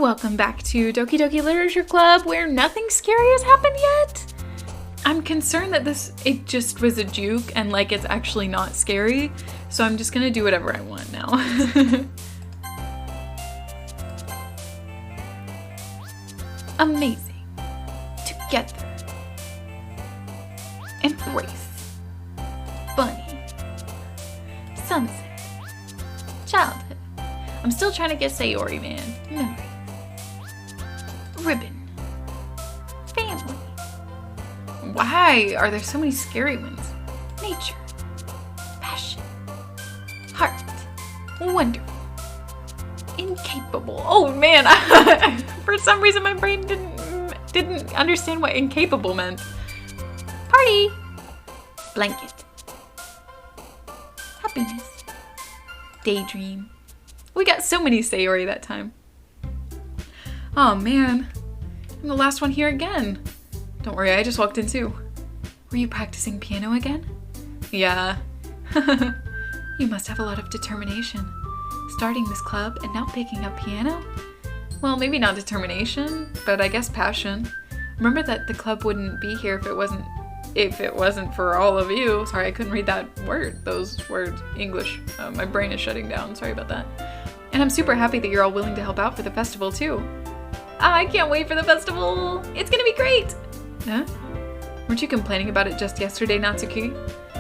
Welcome back to Doki Doki Literature Club, where nothing scary has happened yet. I'm concerned that it just was a juke and like it's actually not scary, so I'm just gonna do whatever I want now. Amazing. Together. Embrace. Bunny. Sunset. Childhood. I'm still trying to get Sayori, man. Memory. Ribbon. Family. Why are there so many scary ones? Nature. Passion. Heart. Wonderful. Incapable. Oh man, for some reason my brain didn't understand what incapable meant. Party. Blanket. Happiness. Daydream. We got so many Sayori that time. Oh man, I'm the last one here again. Don't worry, I just walked in too. Were you practicing piano again? Yeah. You must have a lot of determination. Starting this club and now picking up piano? Well, maybe not determination, but I guess passion. Remember that the club wouldn't be here if it wasn't for all of you. Sorry, I couldn't read those words, English. My brain is shutting down, sorry about that. And I'm super happy that you're all willing to help out for the festival too. I can't wait for the festival! It's gonna be great! Huh? Weren't you complaining about it just yesterday, Natsuki?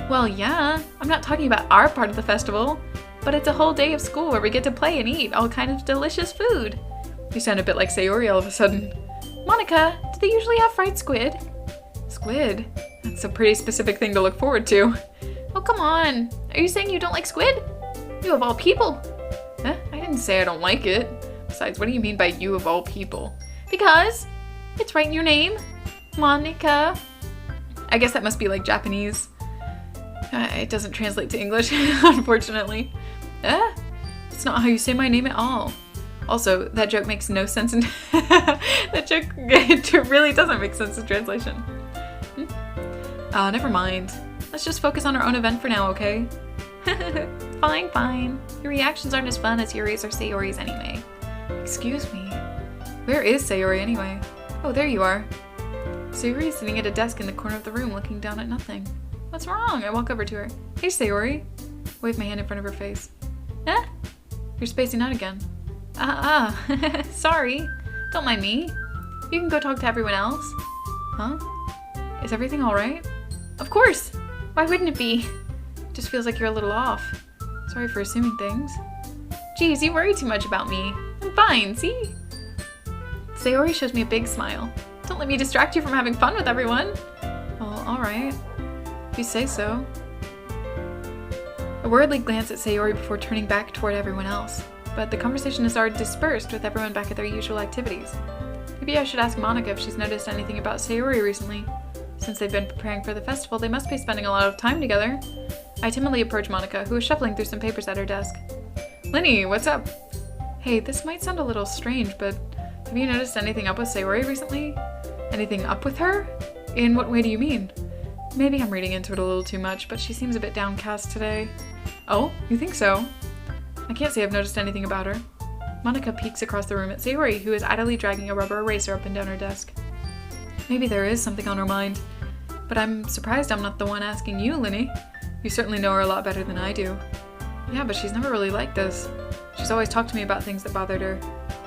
Well, yeah. I'm not talking about our part of the festival, but it's a whole day of school where we get to play and eat all kinds of delicious food. You sound a bit like Sayori all of a sudden. Monica, do they usually have fried squid? Squid? That's a pretty specific thing to look forward to. Oh, come on. Are you saying you don't like squid? You of all people. Huh? I didn't say I don't like it. Besides, what do you mean by you of all people? Because it's right in your name. Monica. I guess that must be like Japanese. It doesn't translate to English, unfortunately. It's not how you say my name at all. Also, that joke makes no sense in that joke it really doesn't make sense in translation. Never mind. Let's just focus on our own event for now, okay? Fine. Your reactions aren't as fun as Yuri's or Sayori's anyway. Excuse me. Where is Sayori anyway? Oh, there you are. Sayori is sitting at a desk in the corner of the room looking down at nothing. What's wrong? I walk over to her. Hey, Sayori. Wave my hand in front of her face. You're spacing out again. Sorry. Don't mind me. You can go talk to everyone else. Huh? Is everything alright? Of course! Why wouldn't it be? Just feels like you're a little off. Sorry for assuming things. Geez, you worry too much about me. I'm fine, see? Sayori shows me a big smile. Don't let me distract you from having fun with everyone. Well, alright. If you say so. I worriedly glance at Sayori before turning back toward everyone else, but the conversation has already dispersed with everyone back at their usual activities. Maybe I should ask Monica if she's noticed anything about Sayori recently. Since they've been preparing for the festival, they must be spending a lot of time together. I timidly approach Monica, who is shuffling through some papers at her desk. Linny, what's up? Hey, this might sound a little strange, but have you noticed anything up with Sayori recently? Anything up with her? In what way do you mean? Maybe I'm reading into it a little too much, but she seems a bit downcast today. Oh, you think so? I can't say I've noticed anything about her. Monica peeks across the room at Sayori, who is idly dragging a rubber eraser up and down her desk. Maybe there is something on her mind, but I'm surprised I'm not the one asking you, Linny. You certainly know her a lot better than I do. Yeah, but she's never really like this. She's always talked to me about things that bothered her,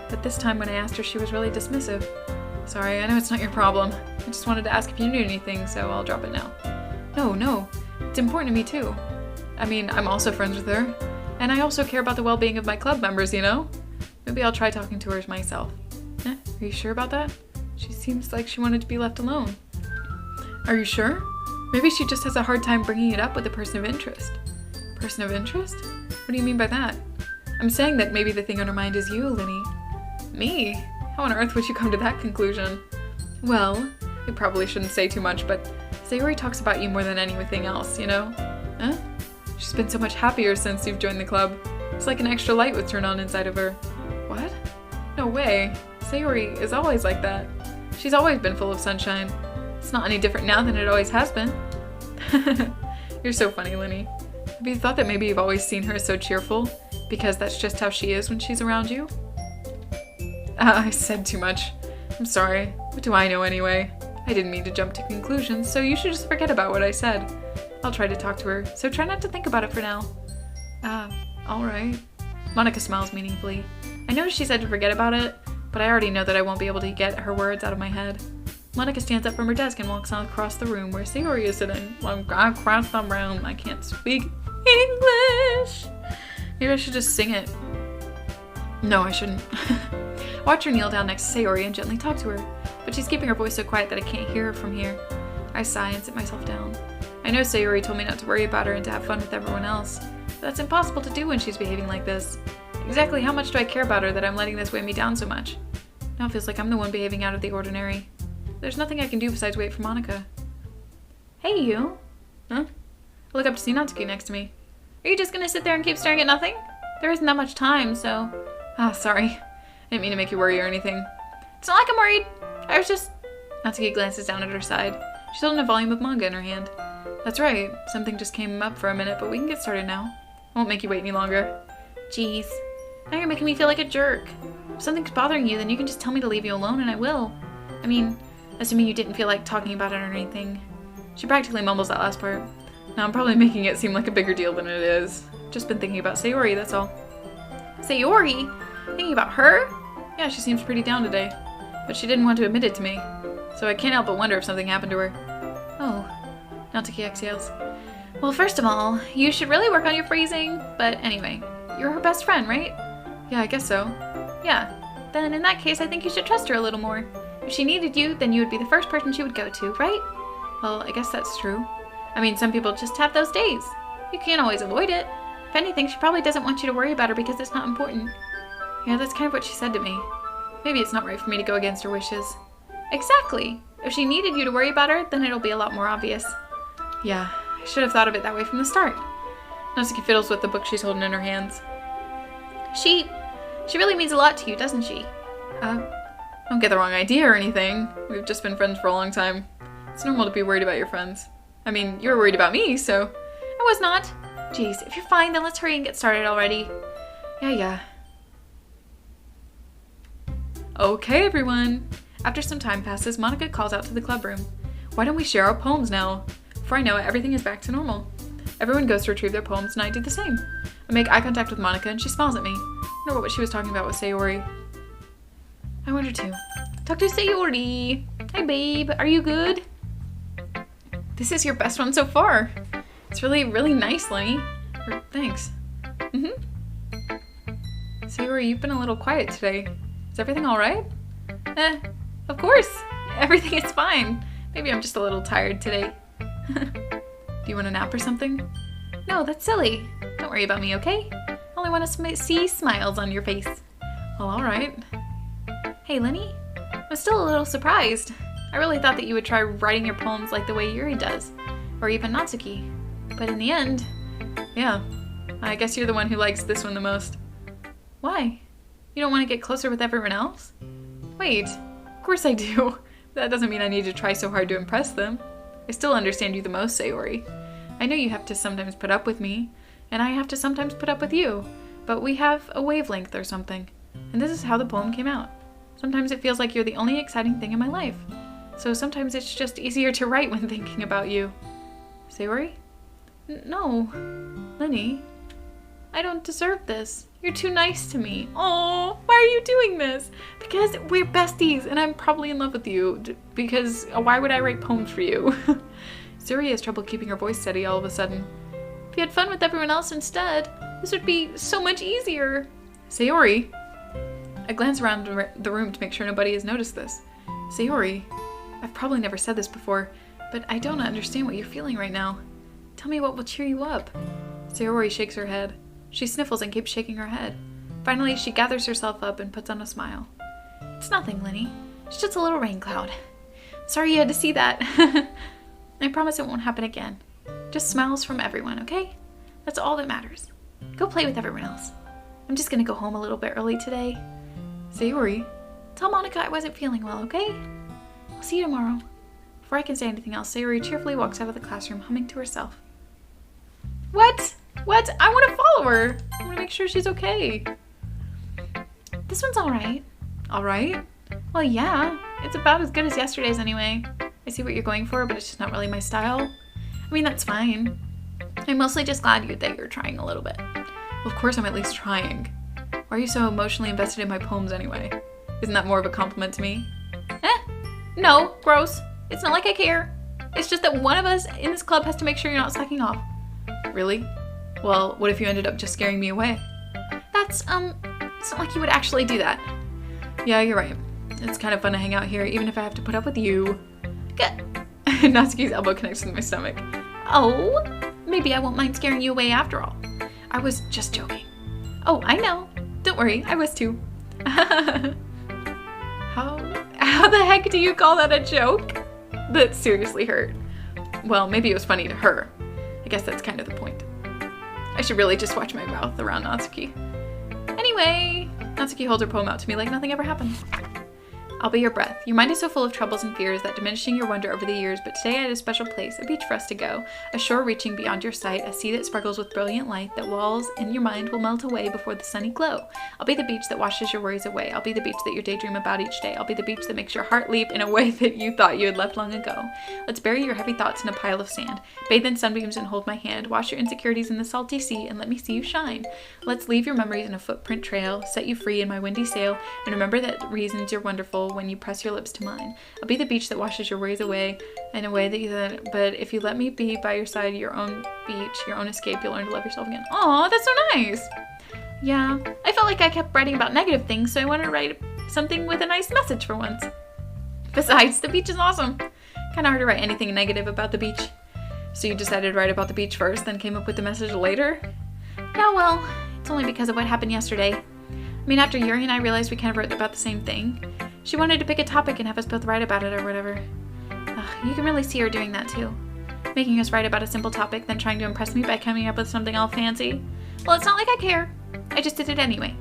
but this time when I asked her, she was really dismissive. Sorry, I know it's not your problem. I just wanted to ask if you knew anything, so I'll drop it now. No, it's important to me too. I mean, I'm also friends with her, and I also care about the well-being of my club members, you know? Maybe I'll try talking to her myself. Are you sure about that? She seems like she wanted to be left alone. Are you sure? Maybe she just has a hard time bringing it up with a person of interest. Person of interest? What do you mean by that? I'm saying that maybe the thing on her mind is you, Linny. Me? How on earth would you come to that conclusion? Well, I probably shouldn't say too much, but Sayori talks about you more than anything else, you know? She's been so much happier since you've joined the club. It's like an extra light was turned on inside of her. What? No way. Sayori is always like that. She's always been full of sunshine. It's not any different now than it always has been. You're so funny, Linny. Have you thought that maybe you've always seen her so cheerful because that's just how she is when she's around you? I said too much. I'm sorry. What do I know anyway? I didn't mean to jump to conclusions, so you should just forget about what I said. I'll try to talk to her, so try not to think about it for now. Alright. Monica smiles meaningfully. I know she said to forget about it, but I already know that I won't be able to get her words out of my head. Monica stands up from her desk and walks on across the room where Sayori is sitting. Across the room. I can't speak English. Maybe I should just sing it. No, I shouldn't. Watch her kneel down next to Sayori and gently talk to her, but she's keeping her voice so quiet that I can't hear her from here. I sigh and sit myself down. I know Sayori told me not to worry about her and to have fun with everyone else, but that's impossible to do when she's behaving like this. Exactly how much do I care about her that I'm letting this weigh me down so much? Now it feels like I'm the one behaving out of the ordinary. There's nothing I can do besides wait for Monica. Hey, you. Huh? I look up to see Natsuki next to me. Are you just gonna sit there and keep staring at nothing? There isn't that much time, so... sorry. I didn't mean to make you worry or anything. It's not like I'm worried. I was just... Natsuki glances down at her side. She's holding a volume of manga in her hand. That's right. Something just came up for a minute, but we can get started now. I won't make you wait any longer. Jeez. Now you're making me feel like a jerk. If something's bothering you, then you can just tell me to leave you alone and I will. I mean, assuming you didn't feel like talking about it or anything. She practically mumbles that last part. Now I'm probably making it seem like a bigger deal than it is. Just been thinking about Sayori, that's all. Sayori? Thinking about her? Yeah, she seems pretty down today. But she didn't want to admit it to me. So I can't help but wonder if something happened to her. Oh. Natsuki exhales. Well, first of all, you should really work on your phrasing. But anyway, you're her best friend, right? Yeah, I guess so. Yeah. Then in that case, I think you should trust her a little more. If she needed you, then you would be the first person she would go to, right? Well, I guess that's true. I mean, some people just have those days. You can't always avoid it. If anything, she probably doesn't want you to worry about her because it's not important. Yeah, that's kind of what she said to me. Maybe it's not right for me to go against her wishes. Exactly! If she needed you to worry about her, then it'll be a lot more obvious. Yeah, I should have thought of it that way from the start. Natsuki fiddles with the book she's holding in her hands. She really means a lot to you, doesn't she? Don't get the wrong idea or anything. We've just been friends for a long time. It's normal to be worried about your friends. I mean, you were worried about me, so... I was not. Jeez, if you're fine, then let's hurry and get started already. Yeah. Okay, everyone. After some time passes, Monica calls out to the club room. Why don't we share our poems now? Before I know it, everything is back to normal. Everyone goes to retrieve their poems, and I do the same. I make eye contact with Monica, and she smiles at me. I wonder what she was talking about with Sayori. I wonder too. Talk to Sayori. Hi, babe. Are you good? This is your best one so far. It's really, really nice, Lenny. Thanks. Sayori, you've been a little quiet today. Is everything alright? Of course. Everything is fine. Maybe I'm just a little tired today. Do you want a nap or something? No, that's silly. Don't worry about me, okay? I only want to see smiles on your face. Well, alright. Hey, Lenny. I'm still a little surprised. I really thought that you would try writing your poems like the way Yuri does. Or even Natsuki. But in the end, yeah. I guess you're the one who likes this one the most. Why? You don't want to get closer with everyone else? Wait, of course I do. That doesn't mean I need to try so hard to impress them. I still understand you the most, Sayori. I know you have to sometimes put up with me, and I have to sometimes put up with you, but we have a wavelength or something. And this is how the poem came out. Sometimes it feels like you're the only exciting thing in my life. So sometimes it's just easier to write when thinking about you. Sayori? No. Lenny. I don't deserve this. You're too nice to me. Oh, why are you doing this? Because we're besties and I'm probably in love with you. Because why would I write poems for you? Sayori has trouble keeping her voice steady all of a sudden. If you had fun with everyone else instead, this would be so much easier. Sayori. I glance around the room to make sure nobody has noticed this. Sayori. I've probably never said this before, but I don't understand what you're feeling right now. Tell me what will cheer you up. Sayori shakes her head. She sniffles and keeps shaking her head. Finally, she gathers herself up and puts on a smile. It's nothing, Lenny. It's just a little rain cloud. Sorry you had to see that. I promise it won't happen again. Just smiles from everyone, okay? That's all that matters. Go play with everyone else. I'm just gonna go home a little bit early today. Sayori, tell Monica I wasn't feeling well, okay? I'll see you tomorrow. Before I can say anything else, Sayori cheerfully walks out of the classroom, humming to herself. What? I want to follow her. I want to make sure she's okay. This one's alright. All right. Well, yeah. It's about as good as yesterday's anyway. I see what you're going for, but it's just not really my style. I mean, that's fine. I'm mostly just glad that you're trying a little bit. Well, of course I'm at least trying. Why are you so emotionally invested in my poems anyway? Isn't that more of a compliment to me? No, gross. It's not like I care. It's just that one of us in this club has to make sure you're not slacking off. Really? Well, what if you ended up just scaring me away? That's, it's not like you would actually do that. Yeah, you're right. It's kind of fun to hang out here, even if I have to put up with you. Good. Natsuki's elbow connects with my stomach. Oh, maybe I won't mind scaring you away after all. I was just joking. Oh, I know. Don't worry, I was too. How the heck do you call that a joke? That seriously hurt. Well, maybe it was funny to her. I guess that's kind of the point. I should really just watch my mouth around Natsuki. Anyway, Natsuki holds her poem out to me like nothing ever happened. I'll be your breath. Your mind is so full of troubles and fears that diminishing your wonder over the years, but today I had a special place, a beach for us to go, a shore reaching beyond your sight, a sea that sparkles with brilliant light, that walls in your mind will melt away before the sunny glow. I'll be the beach that washes your worries away. I'll be the beach that you daydream about each day. I'll be the beach that makes your heart leap in a way that you thought you had left long ago. Let's bury your heavy thoughts in a pile of sand. Bathe in sunbeams and hold my hand. Wash your insecurities in the salty sea and let me see you shine. Let's leave your memories in a footprint trail, set you free in my windy sail, and remember that reasons you're wonderful when you press your lips to mine. I'll be the beach that washes your worries away in a way that you then, but if you let me be by your side, your own beach, your own escape, you'll learn to love yourself again. Aw, that's so nice. Yeah, I felt like I kept writing about negative things, so I wanted to write something with a nice message for once. Besides, the beach is awesome. Kind of hard to write anything negative about the beach. So you decided to write about the beach first, then came up with the message later? Yeah, well, it's only because of what happened yesterday. I mean, after Yuri and I realized we kind of wrote about the same thing, she wanted to pick a topic and have us both write about it or whatever. You can really see her doing that too. Making us write about a simple topic, then trying to impress me by coming up with something all fancy. Well, it's not like I care. I just did it anyway.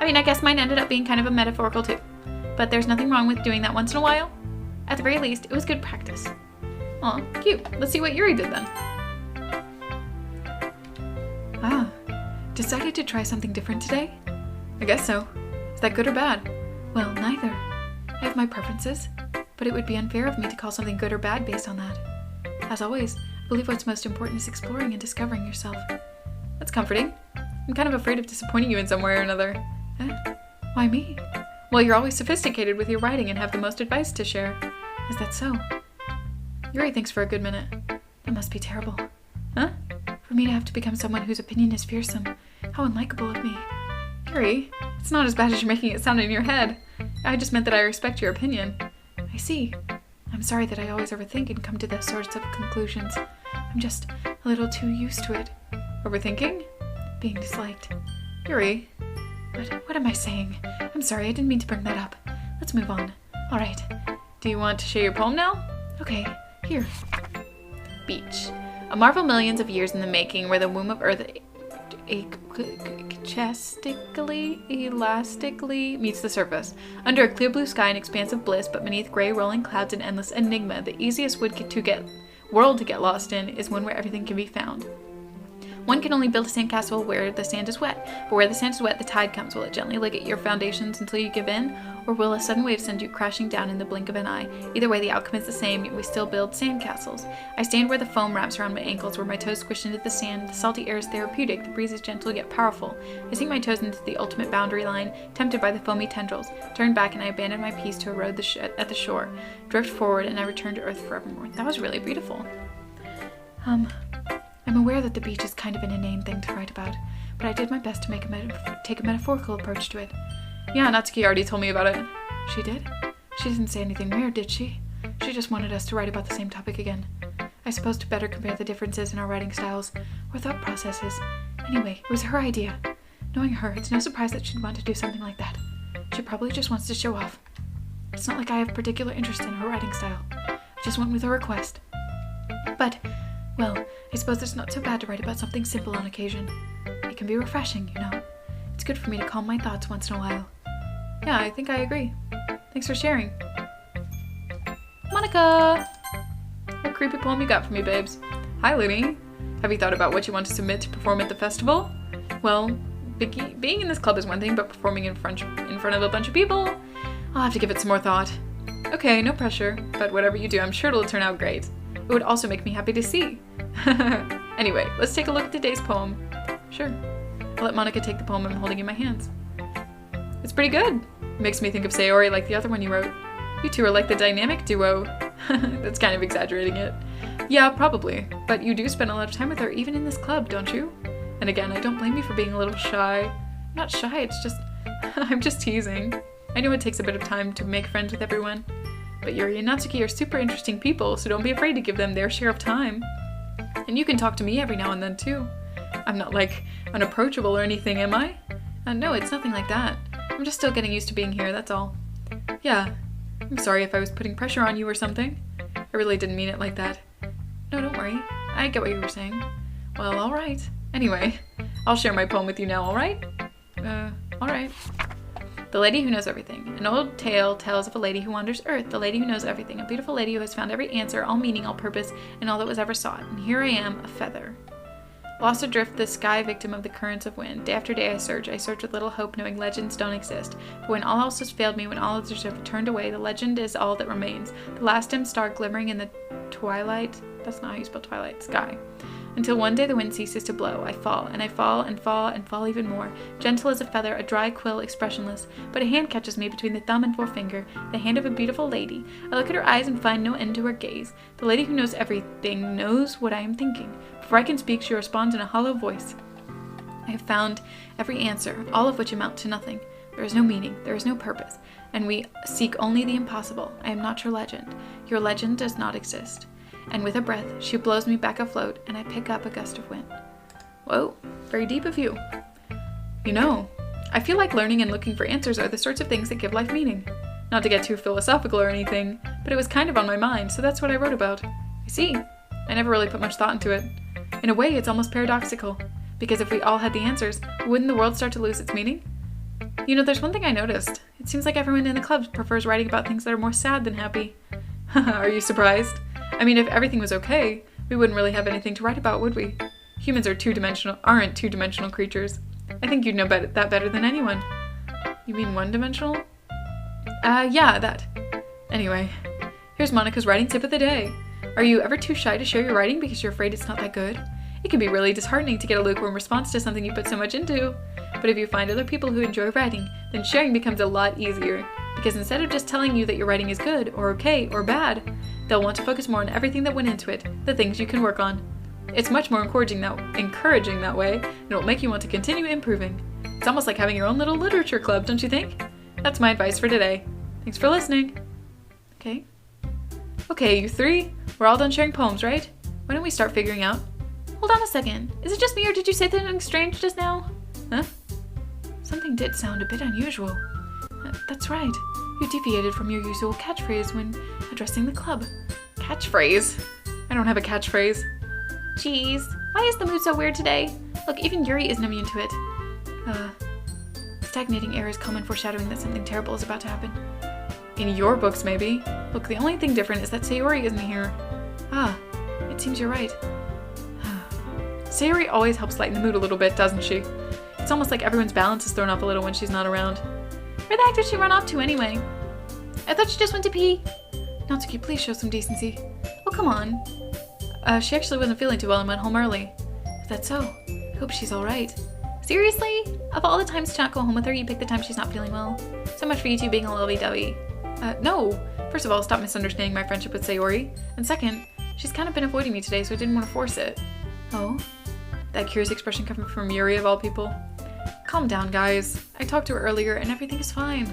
I mean, I guess mine ended up being kind of a metaphorical too. But there's nothing wrong with doing that once in a while. At the very least, it was good practice. Aw, cute. Let's see what Yuri did then. Decided to try something different today? I guess so. Is that good or bad? Well, neither. I have my preferences, but it would be unfair of me to call something good or bad based on that. As always, I believe what's most important is exploring and discovering yourself. That's comforting. I'm kind of afraid of disappointing you in some way or another. Why me? Well, you're always sophisticated with your writing and have the most advice to share. Is that so? Yuri thinks for a good minute. That must be terrible. Huh? For me to have to become someone whose opinion is fearsome. How unlikable of me. Yuri, it's not as bad as you're making it sound in your head. I just meant that I respect your opinion. I see. I'm sorry that I always overthink and come to those sorts of conclusions. I'm just a little too used to it. Overthinking? Being disliked. Yuri, what am I saying? I'm sorry, I didn't mean to bring that up. Let's move on. Alright. Do you want to share your poem now? Okay, here. Beach. A marvel millions of years in the making, where the womb of Earth elastically meets the surface. Under a clear blue sky, an expanse of bliss, but beneath gray rolling clouds, an endless enigma. The easiest world to get lost in is one where everything can be found. One can only build a sandcastle where the sand is wet, but where the sand is wet, the tide comes. Will it gently lick at your foundations until you give in, or will a sudden wave send you crashing down in the blink of an eye? Either way, the outcome is the same, yet we still build sandcastles. I stand where the foam wraps around my ankles, where my toes squish into the sand. The salty air is therapeutic, the breeze is gentle yet powerful. I sink my toes into the ultimate boundary line, tempted by the foamy tendrils. Turn back and I abandon my peace to erode at the shore. Drift forward and I return to earth forevermore. That was really beautiful. I'm aware that the beach is kind of an inane thing to write about, but I did my best to take a metaphorical approach to it. Yeah, Natsuki already told me about it. She did? She didn't say anything weird, did she? She just wanted us to write about the same topic again. I suppose to better compare the differences in our writing styles, or thought processes. Anyway, it was her idea. Knowing her, it's no surprise that she'd want to do something like that. She probably just wants to show off. It's not like I have particular interest in her writing style. I just went with her request. But, well, I suppose it's not so bad to write about something simple on occasion. It can be refreshing, you know. It's good for me to calm my thoughts once in a while. Yeah, I think I agree. Thanks for sharing. Monica! What creepy poem you got for me, babes? Hi, Looney. Have you thought about what you want to submit to perform at the festival? Well, being in this club is one thing, but performing in front of a bunch of people, I'll have to give it some more thought. Okay, no pressure, but whatever you do, I'm sure it'll turn out great. It would also make me happy to see. Anyway, let's take a look at today's poem. Sure. I'll let Monica take the poem I'm holding in my hands. It's pretty good. It makes me think of Sayori like the other one you wrote. You two are like the dynamic duo. That's kind of exaggerating it. Yeah, probably. But you do spend a lot of time with her even in this club, don't you? And again, I don't blame you for being a little shy. I'm not shy, it's just... I'm just teasing. I know it takes a bit of time to make friends with everyone. But Yuri and Natsuki are super interesting people, so don't be afraid to give them their share of time. And you can talk to me every now and then, too. I'm not, like, unapproachable or anything, am I? No, it's nothing like that. I'm just still getting used to being here, that's all. Yeah, I'm sorry if I was putting pressure on you or something. I really didn't mean it like that. No, don't worry. I get what you were saying. Well, alright. Anyway, I'll share my poem with you now, alright? Alright. The Lady Who Knows Everything. An old tale tells of a lady who wanders earth, the lady who knows everything, a beautiful lady who has found every answer, all meaning, all purpose, and all that was ever sought. And here I am, a feather. Lost adrift the sky, victim of the currents of wind. Day after day I search with little hope, knowing legends don't exist. But when all else has failed me, when all others have turned away, the legend is all that remains. The last dim star glimmering in the twilight, that's not how you spell twilight, sky. Until one day the wind ceases to blow. I fall, and I fall, and fall, and fall even more. Gentle as a feather, a dry quill, expressionless. But a hand catches me between the thumb and forefinger, the hand of a beautiful lady. I look at her eyes and find no end to her gaze. The lady who knows everything knows what I am thinking. Before I can speak, she responds in a hollow voice. I have found every answer, all of which amount to nothing. There is no meaning, there is no purpose, and we seek only the impossible. I am not your legend. Your legend does not exist. And with a breath, she blows me back afloat, and I pick up a gust of wind. Whoa, very deep of you. You know, I feel like learning and looking for answers are the sorts of things that give life meaning. Not to get too philosophical or anything, but it was kind of on my mind, so that's what I wrote about. I see. I never really put much thought into it. In a way, it's almost paradoxical, because if we all had the answers, wouldn't the world start to lose its meaning? You know, there's one thing I noticed. It seems like everyone in the club prefers writing about things that are more sad than happy. Are you surprised? I mean, if everything was okay, we wouldn't really have anything to write about, would we? Humans aren't two-dimensional creatures. I think you'd know that better than anyone. You mean one-dimensional? Yeah, that. Anyway, here's Monica's writing tip of the day. Are you ever too shy to share your writing because you're afraid it's not that good? It can be really disheartening to get a lukewarm response to something you put so much into. But if you find other people who enjoy writing, then sharing becomes a lot easier. Because instead of just telling you that your writing is good, or okay, or bad, they'll want to focus more on everything that went into it, the things you can work on. It's much more encouraging that way, and it'll make you want to continue improving. It's almost like having your own little literature club, don't you think? That's my advice for today. Thanks for listening. Okay, you three, we're all done sharing poems, right? Why don't we start figuring out? Hold on a second. Is it just me or did you say something strange just now? Huh? Something did sound a bit unusual. That's right. You deviated from your usual catchphrase when addressing the club. Catchphrase? I don't have a catchphrase. Jeez, why is the mood so weird today? Look, even Yuri isn't immune to it. Stagnating air is common foreshadowing that something terrible is about to happen. In your books, maybe. Look, the only thing different is that Sayori isn't here. It seems you're right. Sayori always helps lighten the mood a little bit, doesn't she? It's almost like everyone's balance is thrown off a little when she's not around. Where the heck did she run off to anyway? I thought she just went to pee. Natsuki, please show some decency. Oh, come on. She actually wasn't feeling too well and went home early. Is that so? I hope she's alright. Seriously? Of all the times to not go home with her, you pick the time she's not feeling well? So much for you two being a lovey-dovey. No. First of all, stop misunderstanding my friendship with Sayori. And second, she's kind of been avoiding me today, so I didn't want to force it. Oh? That curious expression coming from Yuri of all people. Calm down, guys. I talked to her earlier and everything is fine.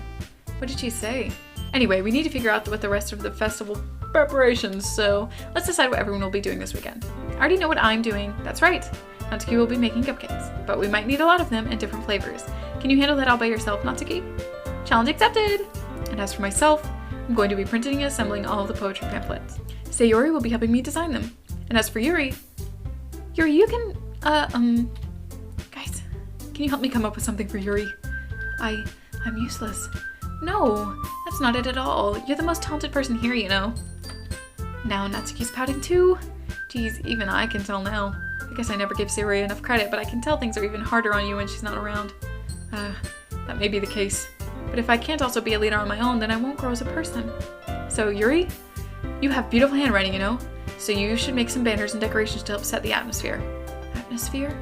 What did she say? Anyway, we need to figure out what the rest of the festival preparations, so let's decide what everyone will be doing this weekend. I already know what I'm doing. That's right. Natsuki will be making cupcakes, but we might need a lot of them and different flavors. Can you handle that all by yourself, Natsuki? Challenge accepted! And as for myself, I'm going to be printing and assembling all of the poetry pamphlets. Sayori will be helping me design them. And as for Yuri, you can, guys, can you help me come up with something for Yuri? I'm useless. No, that's not it at all. You're the most talented person here, you know. Now Natsuki's pouting too. Geez, even I can tell now. I guess I never give Sayori enough credit, but I can tell things are even harder on you when she's not around. That may be the case. But But if I can't also be a leader on my own, then I won't grow as a person. So, Yuri, you have beautiful handwriting, you know? So you should make some banners and decorations to help set the atmosphere. Atmosphere?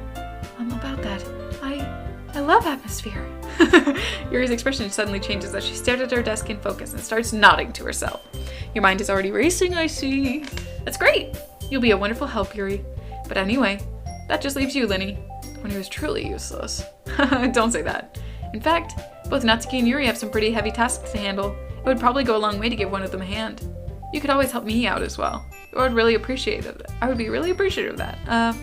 About that. I love atmosphere. Yuri's expression suddenly changes as she stares at her desk in focus and starts nodding to herself. Your mind is already racing, I see. That's great. You'll be a wonderful help, Yuri. But anyway, that just leaves you, Linny, the one who is truly useless. Don't say that. In fact, both Natsuki and Yuri have some pretty heavy tasks to handle. It would probably go a long way to give one of them a hand. You could always help me out as well. I would really appreciate it. I would be really appreciative of that.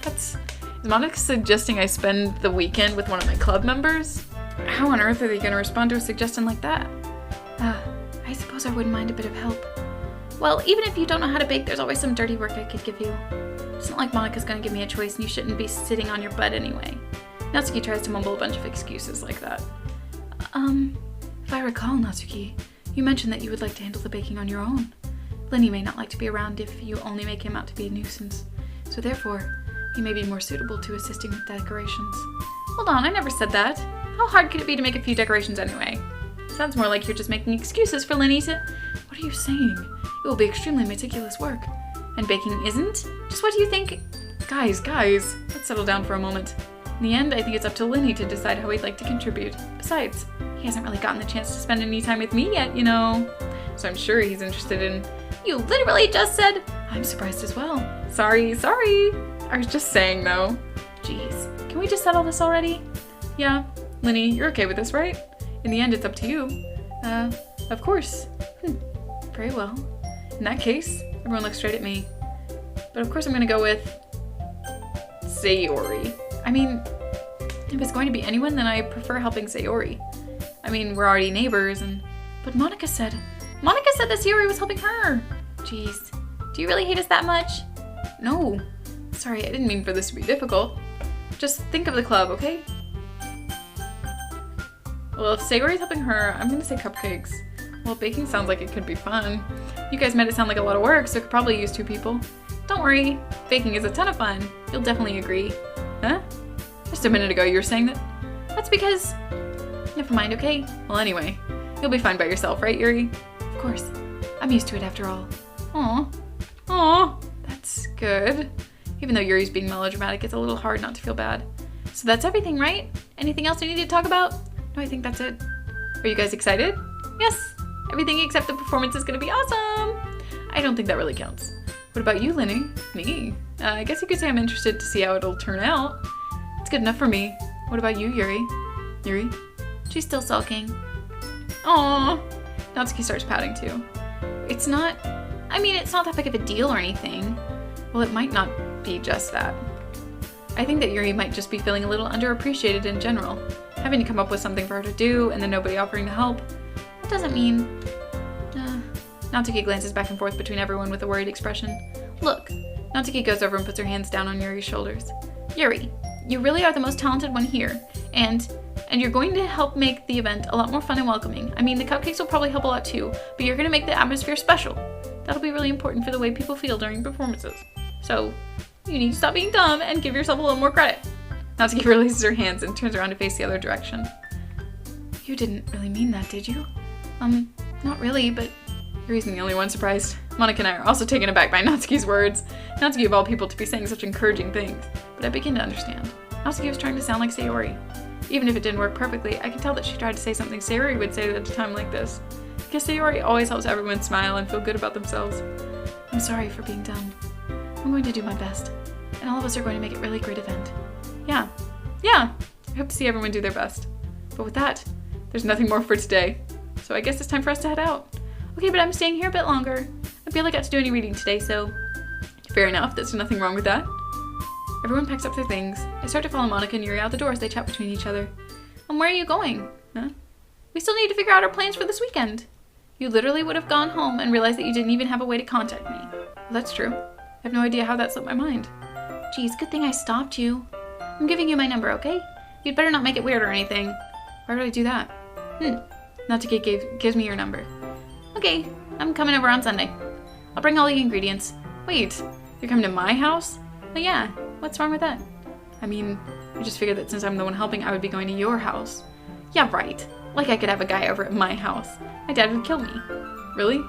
Is Monica suggesting I spend the weekend with one of my club members? How on earth are they going to respond to a suggestion like that? I suppose I wouldn't mind a bit of help. Well, even if you don't know how to bake, there's always some dirty work I could give you. It's not like Monica's going to give me a choice and you shouldn't be sitting on your butt anyway. Natsuki tries to mumble a bunch of excuses like that. If I recall, Natsuki, you mentioned that you would like to handle the baking on your own. Lenny may not like to be around if you only make him out to be a nuisance. So therefore, he may be more suitable to assisting with decorations. Hold on, I never said that. How hard could it be to make a few decorations anyway? Sounds more like you're just making excuses for Lenny to... What are you saying? It will be extremely meticulous work. And baking isn't? Just what do you think? Guys, let's settle down for a moment. In the end, I think it's up to Lenny to decide how he'd like to contribute. Besides, he hasn't really gotten the chance to spend any time with me yet, you know. So I'm sure he's interested in... You literally just said... I'm surprised as well. Sorry. I was just saying, though. Jeez, can we just settle this already? Yeah, Lenny, you're okay with this, right? In the end, it's up to you. Of course. Very well. In that case, everyone looks straight at me. But of course I'm gonna go with... Sayori. I mean, if it's going to be anyone, then I prefer helping Sayori. I mean, we're already neighbors, and... But Monica said that Sayori was helping her! Jeez. Do you really hate us that much? No. Sorry, I didn't mean for this to be difficult. Just think of the club, okay? Well, if Sayori's helping her, I'm gonna say cupcakes. Well, baking sounds like it could be fun. You guys made it sound like a lot of work, so it could probably use 2 people. Don't worry, baking is a ton of fun. You'll definitely agree. Huh? Just a minute ago you were saying that? That's because... Never mind, okay? Well, anyway, you'll be fine by yourself, right, Yuri? Of course. I'm used to it after all. Aw, that's good. Even though Yuri's being melodramatic, it's a little hard not to feel bad. So that's everything, right? Anything else we need to talk about? No, I think that's it. Are you guys excited? Yes! Everything except the performance is gonna be awesome! I don't think that really counts. What about you, Lenny? Me? I guess you could say I'm interested to see how it'll turn out. It's good enough for me. What about you, Yuri? Yuri? She's still sulking. Aww! Natsuki starts pouting too. It's not that big of a deal or anything. Well, it might not be just that. I think that Yuri might just be feeling a little underappreciated in general. Having to come up with something for her to do and then nobody offering to help. That doesn't mean... Natsuki glances back and forth between everyone with a worried expression. Look, Natsuki goes over and puts her hands down on Yuri's shoulders. Yuri, you really are the most talented one here, and you're going to help make the event a lot more fun and welcoming. I mean, the cupcakes will probably help a lot too, but you're going to make the atmosphere special. That'll be really important for the way people feel during performances. So, you need to stop being dumb and give yourself a little more credit. Natsuki releases her hands and turns around to face the other direction. You didn't really mean that, did you? Not really, but Yuri's the only one surprised. Monica and I are also taken aback by Natsuki's words. Natsuki of all people to be saying such encouraging things, but I begin to understand. Natsuki was trying to sound like Sayori. Even if it didn't work perfectly, I could tell that she tried to say something Sayori would say at a time like this. Because Sayori always helps everyone smile and feel good about themselves. I'm sorry for being dumb. I'm going to do my best, and all of us are going to make it a really great event. Yeah, I hope to see everyone do their best. But with that, there's nothing more for today. So I guess it's time for us to head out. Okay, but I'm staying here a bit longer. I barely got to do any reading today, so... Fair enough, there's nothing wrong with that. Everyone packs up their things. I start to follow Monica and Yuri out the door as they chat between each other. Where are you going? Huh? We still need to figure out our plans for this weekend. You literally would have gone home and realized that you didn't even have a way to contact me. Well, that's true. I have no idea how that slipped my mind. Geez, good thing I stopped you. I'm giving you my number, okay? You'd better not make it weird or anything. Why would I do that? Natsuki gives me your number. Okay, I'm coming over on Sunday. I'll bring all the ingredients. Wait, you're coming to my house? Well, yeah, what's wrong with that? I mean, I just figured that since I'm the one helping, I would be going to your house. Yeah, right. Like I could have a guy over at my house. My dad would kill me. Really?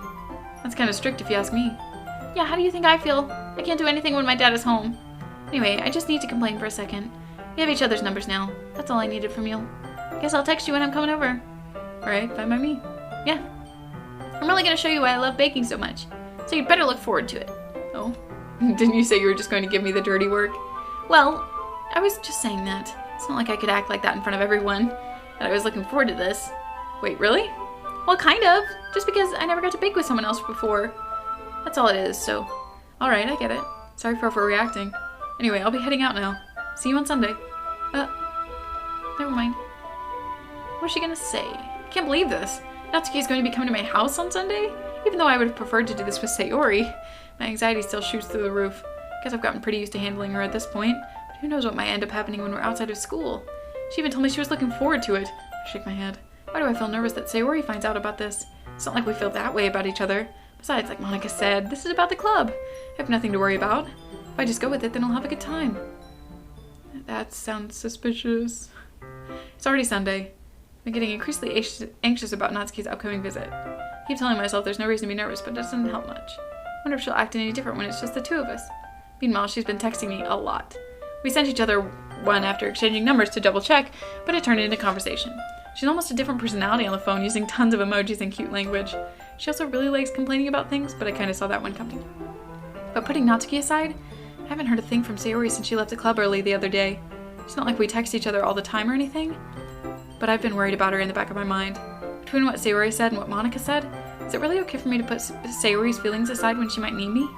That's kind of strict if you ask me. Yeah, how do you think I feel? I can't do anything when my dad is home. Anyway, I just need to complain for a second. We have each other's numbers now. That's all I needed from you. Guess I'll text you when I'm coming over. Alright, fine by me. Yeah. I'm really gonna show you why I love baking so much. So you'd better look forward to it. Oh? Didn't you say you were just going to give me the dirty work? Well, I was just saying that. It's not like I could act like that in front of everyone. That I was looking forward to this. Wait, really? Well, kind of. Just because I never got to bake with someone else before. That's all it is, so... Alright, I get it. Sorry for overreacting. Anyway, I'll be heading out now. See you on Sunday. Never mind. What's she gonna say? I can't believe this. Natsuki is going to be coming to my house on Sunday? Even though I would have preferred to do this with Sayori. My anxiety still shoots through the roof. Guess I've gotten pretty used to handling her at this point. But who knows what might end up happening when we're outside of school. She even told me she was looking forward to it. I shake my head. Why do I feel nervous that Sayori finds out about this? It's not like we feel that way about each other. Besides, like Monica said, this is about the club. I have nothing to worry about. If I just go with it, then I'll have a good time. That sounds suspicious. It's already Sunday. I'm getting increasingly anxious about Natsuki's upcoming visit. I keep telling myself there's no reason to be nervous, but it doesn't help much. I wonder if she'll act any different when it's just the two of us. Meanwhile, she's been texting me a lot. We sent each other one after exchanging numbers to double check, but it turned into conversation. She's almost a different personality on the phone, using tons of emojis and cute language. She also really likes complaining about things, but I kind of saw that one coming. But putting Natsuki aside, I haven't heard a thing from Sayori since she left the club early the other day. It's not like we text each other all the time or anything, but I've been worried about her in the back of my mind. Between what Sayori said and what Monica said, is it really okay for me to put Sayori's feelings aside when she might need me?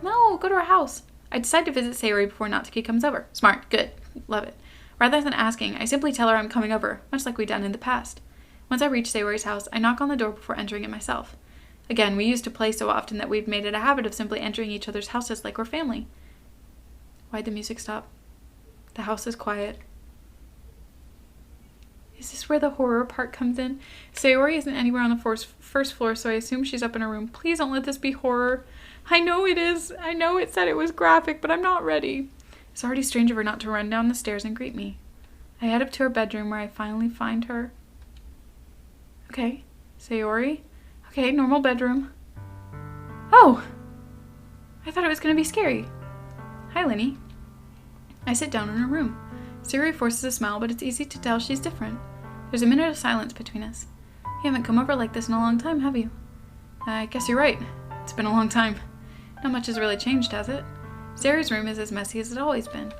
No, go to her house. I decide to visit Sayori before Natsuki comes over. Smart, good, love it. Rather than asking, I simply tell her I'm coming over, much like we've done in the past. Once I reach Sayori's house, I knock on the door before entering it myself. Again, we used to play so often that we've made it a habit of simply entering each other's houses like we're family. Why'd the music stop? The house is quiet. Is this where the horror part comes in? Sayori isn't anywhere on the first floor, so I assume she's up in her room. Please don't let this be horror. I know it is. I know it said it was graphic, but I'm not ready. It's already strange of her not to run down the stairs and greet me. I head up to her bedroom where I finally find her. Okay, Sayori. Okay, normal bedroom. Oh! I thought it was going to be scary. Hi, Lenny. I sit down in her room. Sayori forces a smile, but it's easy to tell she's different. There's a minute of silence between us. You haven't come over like this in a long time, have you? I guess you're right. It's been a long time. Not much has really changed, has it? Sayori's room is as messy as it's always been.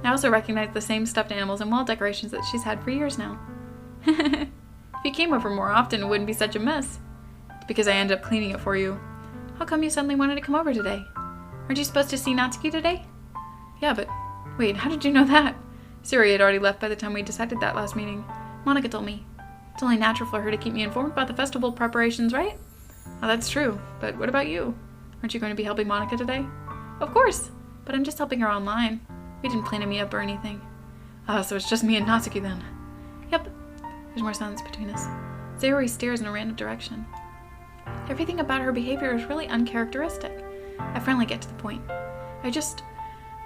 I also recognize the same stuffed animals and wall decorations that she's had for years now. If you came over more often, it wouldn't be such a mess. It's because I ended up cleaning it for you. How come you suddenly wanted to come over today? Aren't you supposed to see Natsuki today? Yeah, but wait, how did you know that? Sayori had already left by the time we decided that last meeting. Monica told me. It's only natural for her to keep me informed about the festival preparations, right? Oh, that's true. But what about you? Aren't you going to be helping Monica today? Of course, but I'm just helping her online. We didn't plan a meetup or anything. Ah, so it's just me and Natsuki then. Yep. There's more silence between us. Sayori stares in a random direction. Everything about her behavior is really uncharacteristic. I finally get to the point. I just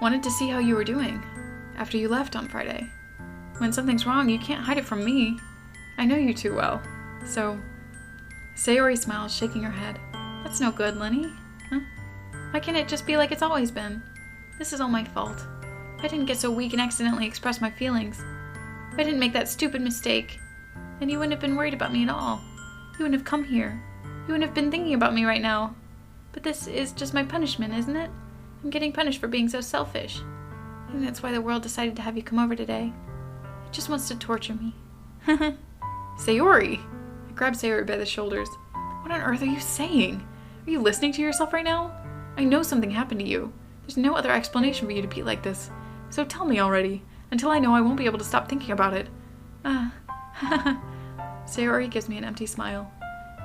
wanted to see how you were doing after you left on Friday. When something's wrong, you can't hide it from me. I know you too well. So, Sayori smiles, shaking her head. That's no good, Lenny. Huh? Why can't it just be like it's always been? This is all my fault. If I didn't get so weak and accidentally express my feelings, if I didn't make that stupid mistake, then you wouldn't have been worried about me at all. You wouldn't have come here. You wouldn't have been thinking about me right now. But this is just my punishment, isn't it? I'm getting punished for being so selfish. I think that's why the world decided to have you come over today. It just wants to torture me. Sayori! I grab Sayori by the shoulders. What on earth are you saying? Are you listening to yourself right now? I know something happened to you. There's no other explanation for you to be like this. So tell me already. Until I know, I won't be able to stop thinking about it. Sayori gives me an empty smile.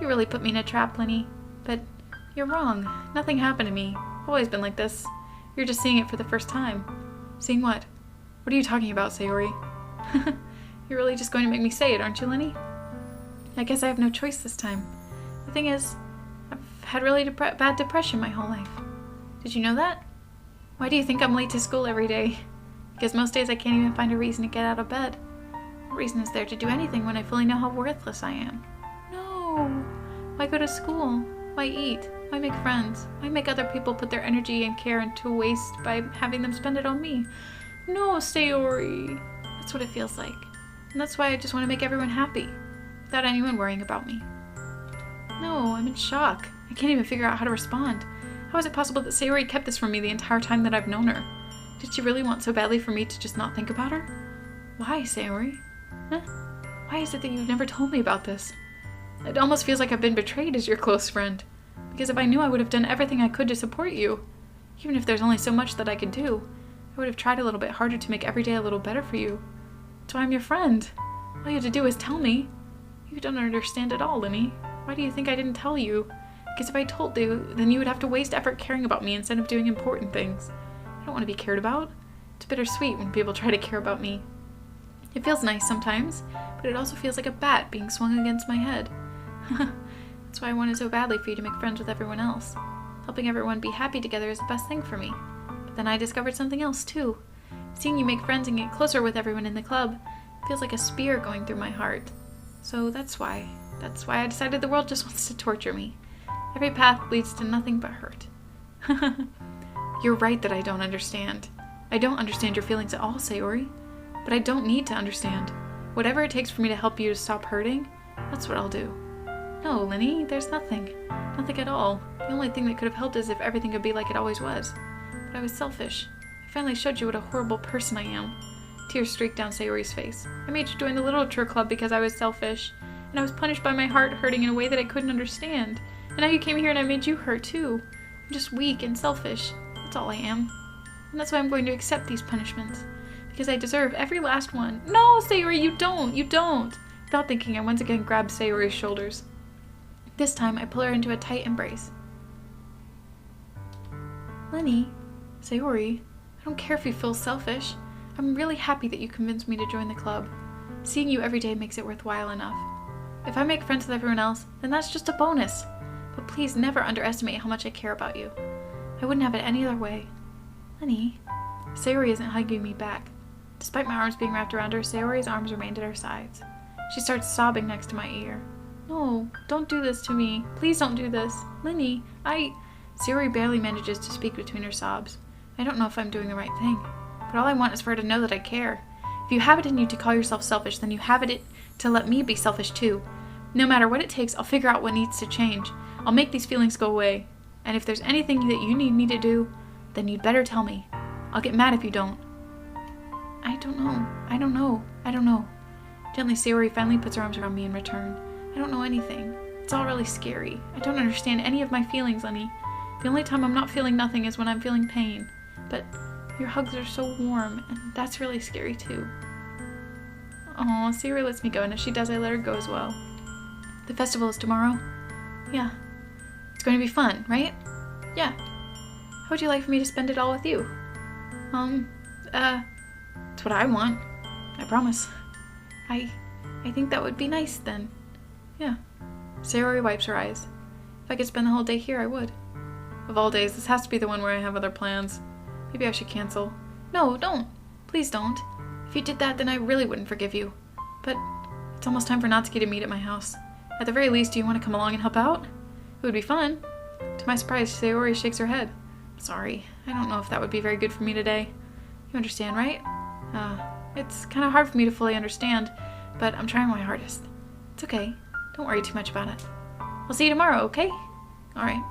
You really put me in a trap, Lenny. But you're wrong. Nothing happened to me. I've always been like this. You're just seeing it for the first time. Seeing what? What are you talking about, Sayori? You're really just going to make me say it, aren't you, Lenny? I guess I have no choice this time. The thing is, I've had really bad depression my whole life. Did you know that? Why do you think I'm late to school every day? Because most days I can't even find a reason to get out of bed. reason is there to do anything when I fully know how worthless I am? No. Why go to school? Why eat? Why make friends? Why make other people put their energy and care into waste by having them spend it on me? No, Sayori. That's what it feels like. And that's why I just want to make everyone happy, without anyone worrying about me. No, I'm in shock. I can't even figure out how to respond. How is it possible that Sayori kept this from me the entire time that I've known her? Did she really want so badly for me to just not think about her? Why, Sayori? Huh? Why is it that you've never told me about this? It almost feels like I've been betrayed as your close friend. Because if I knew, I would have done everything I could to support you. Even if there's only so much that I could do, I would have tried a little bit harder to make every day a little better for you. That's why I'm your friend. All you have to do is tell me. You don't understand at all, Linny. Why do you think I didn't tell you? Because if I told you, then you would have to waste effort caring about me instead of doing important things. I don't want to be cared about. It's bittersweet when people try to care about me. It feels nice sometimes, but it also feels like a bat being swung against my head. That's why I wanted so badly for you to make friends with everyone else. Helping everyone be happy together is the best thing for me. But then I discovered something else too. Seeing you make friends and get closer with everyone in the club feels like a spear going through my heart. So that's why I decided the world just wants to torture me. Every path leads to nothing but hurt. You're right that I don't understand. I don't understand your feelings at all, Sayori. But I don't need to understand. Whatever it takes for me to help you to stop hurting, that's what I'll do. No, Linny, there's nothing. Nothing at all. The only thing that could have helped is if everything could be like it always was. But I was selfish. I finally showed you what a horrible person I am. Tears streaked down Sayori's face. I made you join the literature club because I was selfish. And I was punished by my heart hurting in a way that I couldn't understand. And now you came here and I made you hurt too. I'm just weak and selfish. That's all I am. And that's why I'm going to accept these punishments. Because I deserve every last one. No, Sayori, you don't! You don't! Without thinking, I once again grabbed Sayori's shoulders. This time, I pull her into a tight embrace. Linny, Sayori, I don't care if you feel selfish. I'm really happy that you convinced me to join the club. Seeing you every day makes it worthwhile enough. If I make friends with everyone else, then that's just a bonus. But please never underestimate how much I care about you. I wouldn't have it any other way. Linny, Sayori isn't hugging me back. Despite my arms being wrapped around her, Sayori's arms remained at her sides. She starts sobbing next to my ear. No, don't do this to me. Please don't do this. Linny, Sayori barely manages to speak between her sobs. I don't know if I'm doing the right thing, but all I want is for her to know that I care. If you have it in you to call yourself selfish, then you have it to let me be selfish too. No matter what it takes, I'll figure out what needs to change. I'll make these feelings go away. And if there's anything that you need me to do, then you'd better tell me. I'll get mad if you don't. I don't know. Gently, Sayori finally puts her arms around me in return. I don't know anything. It's all really scary. I don't understand any of my feelings, Linny. The only time I'm not feeling nothing is when I'm feeling pain. But your hugs are so warm, and that's really scary too. Aw, Sayori lets me go, and as she does, I let her go as well. The festival is tomorrow? Yeah. It's going to be fun, right? Yeah. How would you like for me to spend it all with you? It's what I want. I promise. I think that would be nice then. Yeah. Sayori wipes her eyes. If I could spend the whole day here, I would. Of all days, this has to be the one where I have other plans. Maybe I should cancel. No, don't. Please don't. If you did that, then I really wouldn't forgive you. But it's almost time for Natsuki to meet at my house. At the very least, do you want to come along and help out? It would be fun. To my surprise, Sayori shakes her head. Sorry, I don't know if that would be very good for me today. You understand, right? It's kind of hard for me to fully understand, but I'm trying my hardest. It's okay. Don't worry too much about it. I'll see you tomorrow, okay? Alright.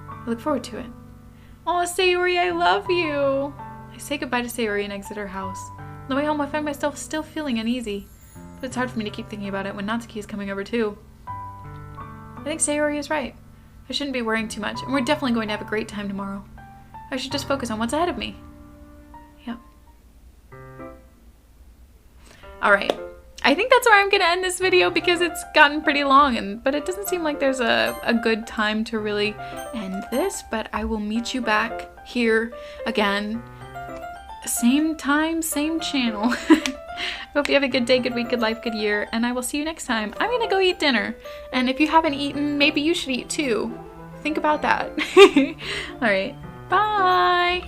I look forward to it. Aw, Sayori, I love you! I say goodbye to Sayori and exit her house. On the way home, I find myself still feeling uneasy, but it's hard for me to keep thinking about it when Natsuki is coming over too. I think Sayori is right. I shouldn't be worrying too much, and we're definitely going to have a great time tomorrow. I should just focus on what's ahead of me. Yep. Alright. I think that's where I'm going to end this video because it's gotten pretty long, but it doesn't seem like there's a good time to really end this, but I will meet you back here again. Same time, same channel. Hope you have a good day, good week, good life, good year, and I will see you next time. I'm gonna go eat dinner, and if you haven't eaten, maybe you should eat too. Think about that. Alright, bye!